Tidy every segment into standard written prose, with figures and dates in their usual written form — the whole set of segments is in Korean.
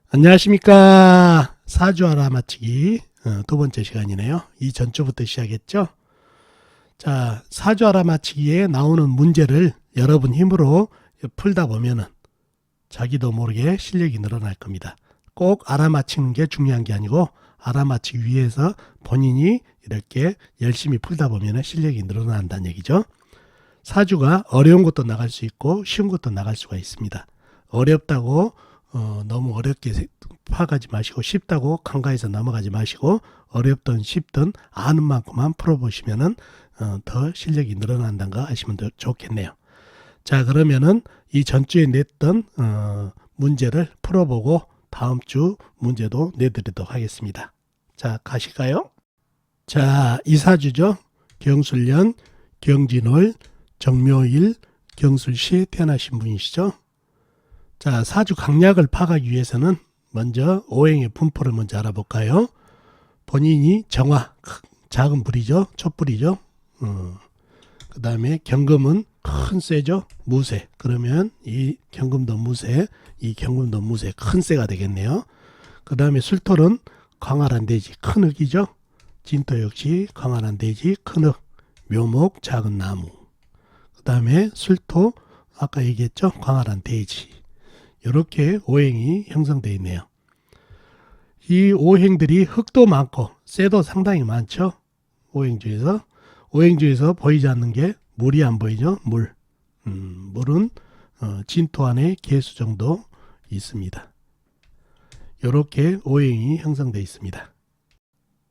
안녕하십니까. 사주 알아맞히기 두 번째 시간이네요. 이 전주부터 시작했죠. 자, 사주 알아맞히기에 나오는 문제를 여러분 힘으로 풀다 보면은 자기도 모르게 실력이 늘어날 겁니다. 꼭 알아맞히는 게 중요한 게 아니고 알아맞히기 위해서 본인이 이렇게 열심히 풀다 보면 실력이 늘어난다는 얘기죠. 사주가 어려운 것도 나갈 수 있고 쉬운 것도 나갈 수가 있습니다. 어렵다고 너무 어렵게 파가지 마시고 쉽다고 간과해서 넘어가지 마시고 어렵든 쉽든 아는 만큼만 풀어보시면은 더 실력이 늘어난다는 거 아시면 더 좋겠네요. 자, 그러면은 이 전주에 냈던 문제를 풀어보고 다음 주 문제도 내드리도록 하겠습니다. 자, 가실까요? 자, 이 사주죠. 경술년, 경진월, 정묘일, 경술시에 태어나신 분이시죠. 자, 사주 강약을 파악하기 위해서는 먼저 오행의 분포를 먼저 알아볼까요? 본인이 정화, 작은 불이죠. 촛불이죠. 그 다음에 경금은 큰 쇠죠. 무쇠. 그러면 이 경금도 무쇠, 이 경금도 무쇠, 큰 쇠가 되겠네요. 그 다음에 술토는 광활한 대지, 큰 흙이죠. 진토 역시 광활한 대지, 큰 흙, 묘목, 작은 나무. 그 다음에 술토, 아까 얘기했죠. 광활한 대지. 이렇게 오행이 형성되어 있네요. 이 오행들이 흙도 많고 쇠도 상당히 많죠. 오행 중에서 보이지 않는 게 물이 안 보이죠. 물은 진토 안에 개수 정도 있습니다. 이렇게 오행이 형성되어 있습니다.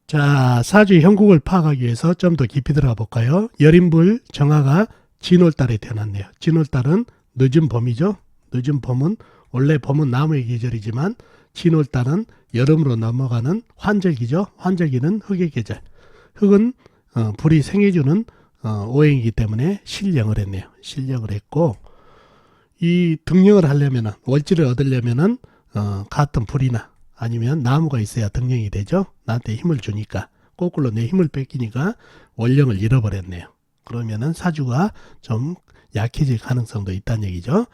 자, 사주의 형국을 파악하기 위해서 좀 더 깊이 들어가 볼까요? 열인불 정화가 진월달에 태어났네요. 진월달은 늦은 봄이죠. 늦은 봄은 원래 봄은 나무의 계절이지만 진월달은 여름으로 넘어가는 환절기죠. 환절기는 흙의 계절. 흙은 불이 생해주는 오행이기 때문에 신령을 했네요. 신령을 했고 이 등령을 하려면 월지를 얻으려면 같은 불이나 아니면 나무가 있어야 등령이 되죠. 나한테 힘을 주니까 거꾸로 내 힘을 뺏기니까 원령을 잃어버렸네요. 그러면은 사주가 좀 약해질 가능성도 있다는 얘기죠.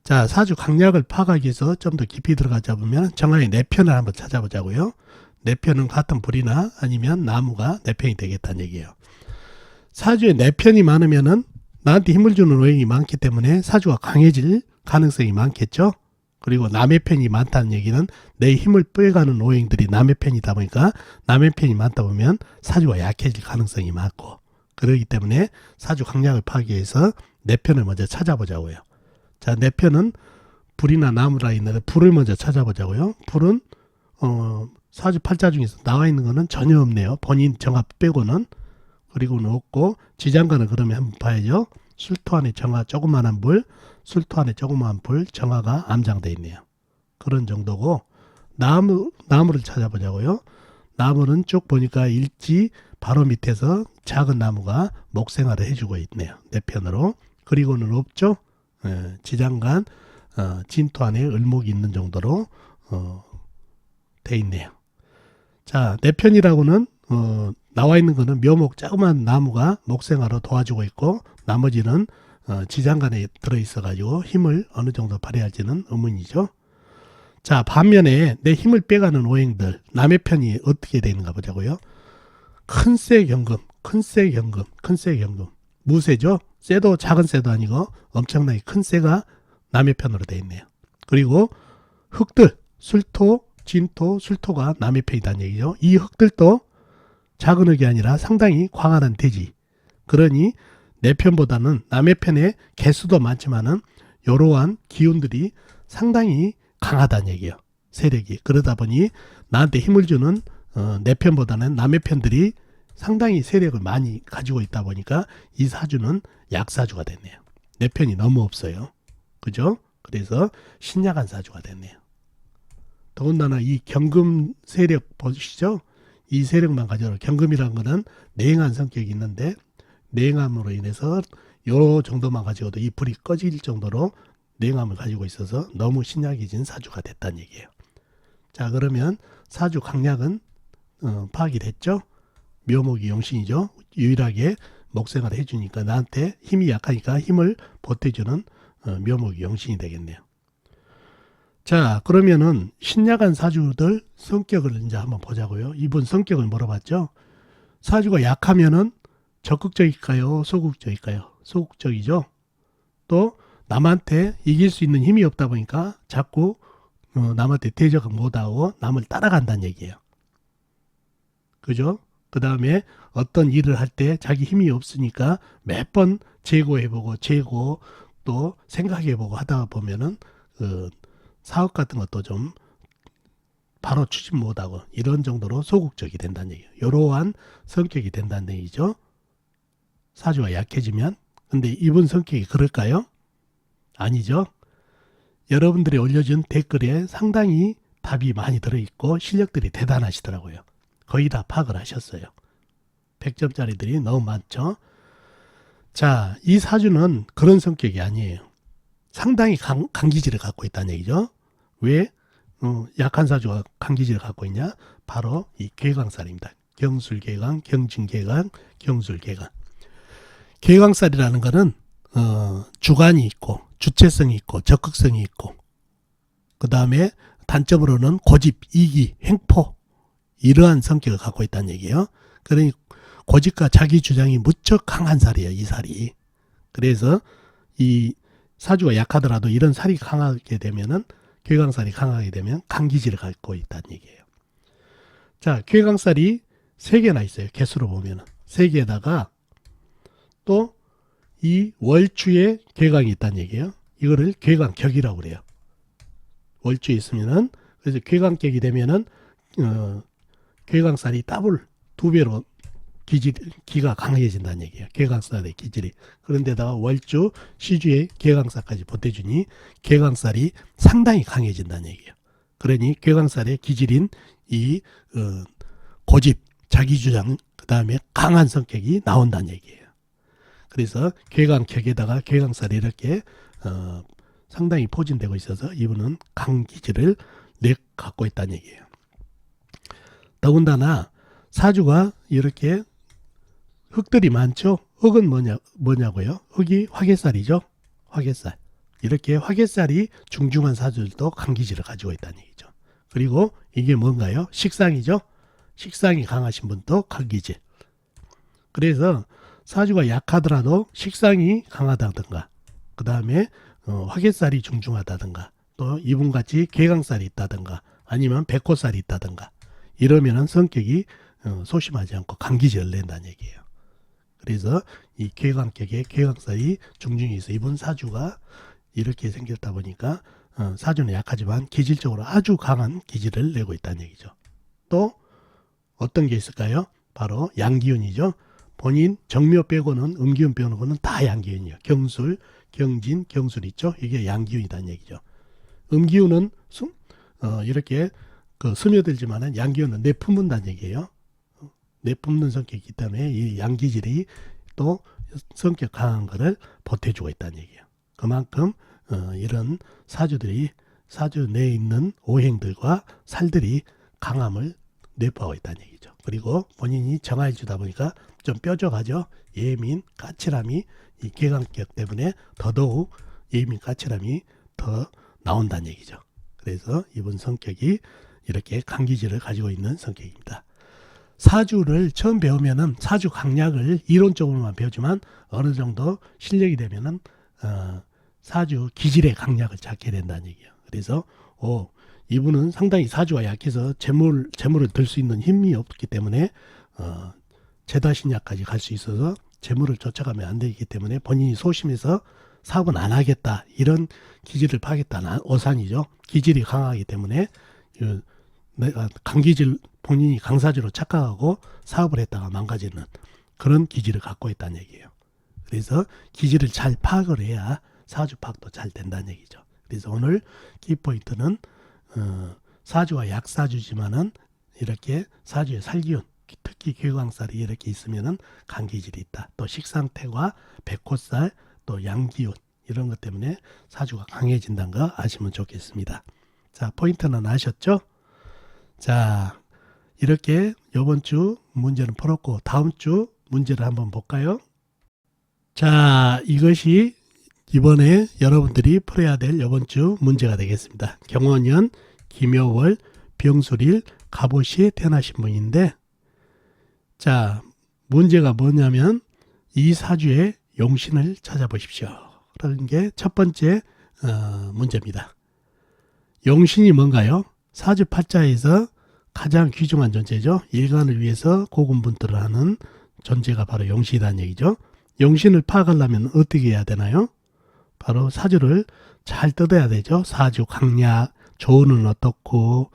자, 사주 강약을 파악하기 위해서 좀 더 깊이 들어가자 보면 정화의 내편을 한번 찾아보자고요. 내편은 같은 불이나 아니면 나무가 내편이 되겠다는 얘기예요. 사주에 내편이 많으면은 나한테 힘을 주는 오행이 많기 때문에 사주가 강해질 가능성이 많겠죠. 그리고 남의 편이 많다는 얘기는 내 힘을 빼가는 오행들이 남의 편이다 보니까 남의 편이 많다 보면 사주가 약해질 가능성이 많고 그러기 때문에 사주 강약을 파악하기 위해서 내편을 먼저 찾아보자고요. 자, 내 편은 불이나 나무라 있는데 불을 먼저 찾아보자고요. 불은 사주 팔자 중에서 나와 있는 거는 전혀 없네요. 본인 정화 빼고는. 그리고는 없고 지장간을 그러면 한번 봐야죠. 술토 안에 정화 조그만한 불, 술토 안에 조그만한 불, 정화가 암장되어 있네요. 그런 정도고 나무를 찾아보자고요. 나무는 쭉 보니까 일지 바로 밑에서 작은 나무가 목생활을 해주고 있네요. 내 편으로. 그리고는 없죠. 지장간 진토 안에 을목이 있는 정도로 돼 있네요. 자, 내 편이라고는 나와 있는 거는 묘목 조그만 나무가 목생화로 도와주고 있고 나머지는 지장간에 들어있어 가지고 힘을 어느 정도 발휘할지는 의문이죠. 자, 반면에 내 힘을 빼가는 오행들 남의 편이 어떻게 되는가 보자고요. 큰쇠 경금 무쇠죠. 쇠도 작은 쇠도 아니고 엄청나게 큰 쇠가 남의 편으로 되어 있네요. 그리고 흙들 술토, 진토, 술토가 남의 편이라는 얘기죠. 이 흙들도 작은 흙이 아니라 상당히 광활한 대지. 그러니 내 편보다는 남의 편의 개수도 많지만은 이러한 기운들이 상당히 강하다는 얘기예요. 세력이. 그러다 보니 나한테 힘을 주는 내 편보다는 남의 편들이 상당히 세력을 많이 가지고 있다 보니까 이 사주는 약사주가 됐네요. 내 편이 너무 없어요. 그죠? 그래서 신약한 사주가 됐네요. 더군다나 이 경금 세력 보시죠? 이 세력만 가져도 경금이라는 거는 냉한 성격이 있는데 냉함으로 인해서 요 정도만 가지고도 이 불이 꺼질 정도로 냉함을 가지고 있어서 너무 신약해진 사주가 됐다는 얘기예요. 자, 그러면 사주 강약은 파악이 됐죠? 묘목이 용신이죠. 유일하게 목생활을 해주니까 나한테 힘이 약하니까 힘을 보태주는 묘목이 용신이 되겠네요. 자, 그러면은 신약한 사주들 성격을 이제 한번 보자고요. 이분 성격을 물어봤죠. 사주가 약하면은 적극적일까요? 소극적일까요? 소극적이죠. 또 남한테 이길 수 있는 힘이 없다 보니까 자꾸 남한테 대적을 못하고 남을 따라간다는 얘기예요. 그죠? 그 다음에 어떤 일을 할 때 자기 힘이 없으니까 몇 번 재고해보고 재고 또 생각해보고 하다 보면은 사업 같은 것도 좀 바로 추진 못하고 이런 정도로 소극적이 된다는 얘기예요. 이러한 성격이 된다는 얘기죠. 사주가 약해지면. 근데 이분 성격이 그럴까요? 아니죠. 여러분들이 올려준 댓글에 상당히 답이 많이 들어있고 실력들이 대단하시더라고요. 거의 다 파악을 하셨어요. 100점짜리들이 너무 많죠. 자, 이 사주는 그런 성격이 아니에요. 상당히 강기질을 갖고 있다는 얘기죠. 왜 약한 사주가 강기질을 갖고 있냐? 바로 이 괴강살입니다. 경술괴강, 경진괴강, 경술괴강. 괴강살이라는 거는 주관이 있고 주체성이 있고 적극성이 있고 그 다음에 단점으로는 고집, 이기, 횡포 이러한 성격을 갖고 있다는 얘기예요. 그러니 고집과 자기 주장이 무척 강한 살이에요. 이 살이. 그래서 이 사주가 약하더라도 이런 살이 강하게 되면은 괴강살이 강하게 되면 강기질을 갖고 있다는 얘기예요. 자, 괴강살이 3개나 있어요. 개수로 보면은 3개에다가 또 이 월주에 괴강이 있다는 얘기예요. 이거를 괴강격이라고 그래요. 월주에 있으면은 그래서 괴강격이 되면은 괴강살이 더블 2배로 기가 강해진다는 얘기예요. 괴강살의 기질이. 그런데다가 월주, 시주에 괴강살까지 보태주니 괴강살이 상당히 강해진다는 얘기예요. 그러니 괴강살의 기질인 이 고집, 자기주장, 그 다음에 강한 성격이 나온다는 얘기예요. 그래서 괴강격에다가 괴강살이 이렇게 상당히 포진되고 있어서 이분은 강기질을 갖고 있다는 얘기예요. 더군다나 사주가 이렇게 흙들이 많죠. 흙은 뭐냐고요? 흙이 화개살이죠. 화개살. 이렇게 화개살이 중중한 사주들도 강기질을 가지고 있다는 얘기죠. 그리고 이게 뭔가요? 식상이죠. 식상이 강하신 분도 강기질. 그래서 사주가 약하더라도 식상이 강하다든가 그 다음에 화개살이 중중하다든가 또 이분같이 괴강살이 있다든가 아니면 백호살이 있다든가 이러면은 성격이 소심하지 않고 강기질을 낸다는 얘기예요. 그래서 이 괴강격에 괴강살이 중중히 있어 이분 사주가 이렇게 생겼다 보니까 사주는 약하지만 기질적으로 아주 강한 기질을 내고 있다는 얘기죠. 또 어떤 게 있을까요? 바로 양기운이죠. 본인 정묘 빼고는 음기운 빼고는 다 양기운이에요. 경술, 경진, 경술 있죠. 이게 양기운이라는 얘기죠. 음기운은 이렇게 스며들지만은 양기운은 내품는다는 얘기예요. 내뿜는 성격이 있기 때문에 이 양기질이 또 성격 강한 것을 보태주고 있다는 얘기예요. 그만큼 이런 사주들이 사주 내에 있는 오행들과 살들이 강함을 내포하고 있다는 얘기죠. 그리고 본인이 정화해주다 보니까 좀 뾰족하죠. 예민, 까칠함이 이 괴강격 때문에 더더욱 예민, 까칠함이 더 나온다는 얘기죠. 그래서 이분 성격이 이렇게 강기질을 가지고 있는 성격입니다. 사주를 처음 배우면은 사주 강약을 이론적으로만 배우지만 어느 정도 실력이 되면은 사주 기질의 강약을 찾게 된다는 얘기예요. 그래서 이분은 상당히 사주가 약해서 재물을 들 수 있는 힘이 없기 때문에 재다신약까지 갈 수 있어서 재물을 쫓아가면 안 되기 때문에 본인이 소심해서 사업은 안 하겠다 이런 기질을 파겠다는 어산이죠. 기질이 강하기 때문에 내가 강기질 본인이 강사주로 착각하고 사업을 했다가 망가지는 그런 기질을 갖고 있다는 얘기예요. 그래서 기질을 잘 파악을 해야 사주 파악도 잘 된다는 얘기죠. 그래서 오늘 키포인트는 사주와 약사주지만은 이렇게 사주의 살기운 특히 괴강살이 이렇게 있으면은 강기질이 있다. 또 식상태와 백호살 또 양기운 이런 것 때문에 사주가 강해진다는 거 아시면 좋겠습니다. 자, 포인트는 아셨죠? 자, 이렇게 이번 주 문제는 풀었고 다음 주 문제를 한번 볼까요? 자, 이것이 이번에 여러분들이 풀어야 될 이번 주 문제가 되겠습니다. 경원년, 김여월, 병술일, 갑오시에 태어나신 분인데, 자, 문제가 뭐냐면 이 사주의 용신을 찾아보십시오. 그런 게 첫 번째 문제입니다. 용신이 뭔가요? 사주 팔자에서 가장 귀중한 존재죠. 일간을 위해서 고군분투를 하는 존재가 바로 용신이라는 얘기죠. 용신을 파악하려면 어떻게 해야 되나요? 바로 사주를 잘 뜯어야 되죠. 사주 강약, 조운은 어떻고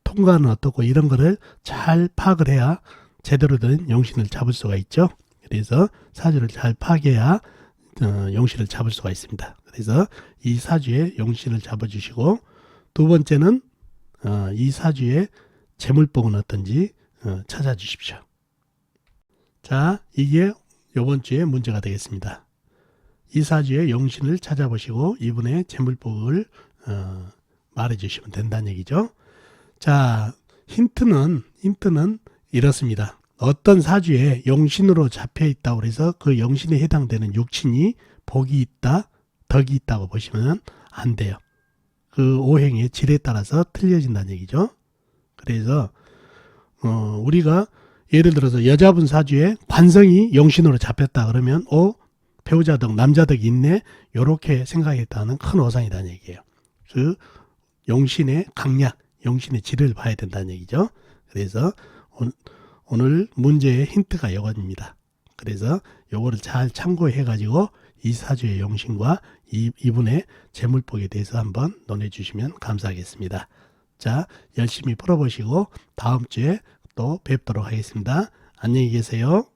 통과는 어떻고 이런 거를 잘 파악을 해야 제대로 된 용신을 잡을 수가 있죠. 그래서 사주를 잘 파악해야 용신을 잡을 수가 있습니다. 그래서 이 사주의 용신을 잡아주시고, 두 번째는 이 사주의 재물복은 어떤지 찾아주십시오. 자, 이게 이번 주의 문제가 되겠습니다. 이 사주의 용신을 찾아보시고 이분의 재물복을 말해주시면 된다는 얘기죠. 자, 힌트는 이렇습니다. 어떤 사주에 용신으로 잡혀있다고 해서 그 용신에 해당되는 육친이 복이 있다, 덕이 있다고 보시면 안 돼요. 그 오행의 질에 따라서 틀려진다는 얘기죠. 그래서 우리가 예를 들어서 여자분 사주에 관성이 용신으로 잡혔다 그러면 배우자 덕, 남자 덕이 있네, 요렇게 생각했다는 큰 오산이라는 얘기예요. 그 용신의 강약, 용신의 질을 봐야 된다는 얘기죠. 그래서 오늘 문제의 힌트가 이겁니다. 그래서 요거를 잘 참고해 가지고 이 사주의 용신과 이분의 재물복에 대해서 한번 논해 주시면 감사하겠습니다. 자, 열심히 풀어보시고 다음 주에 또 뵙도록 하겠습니다. 안녕히 계세요.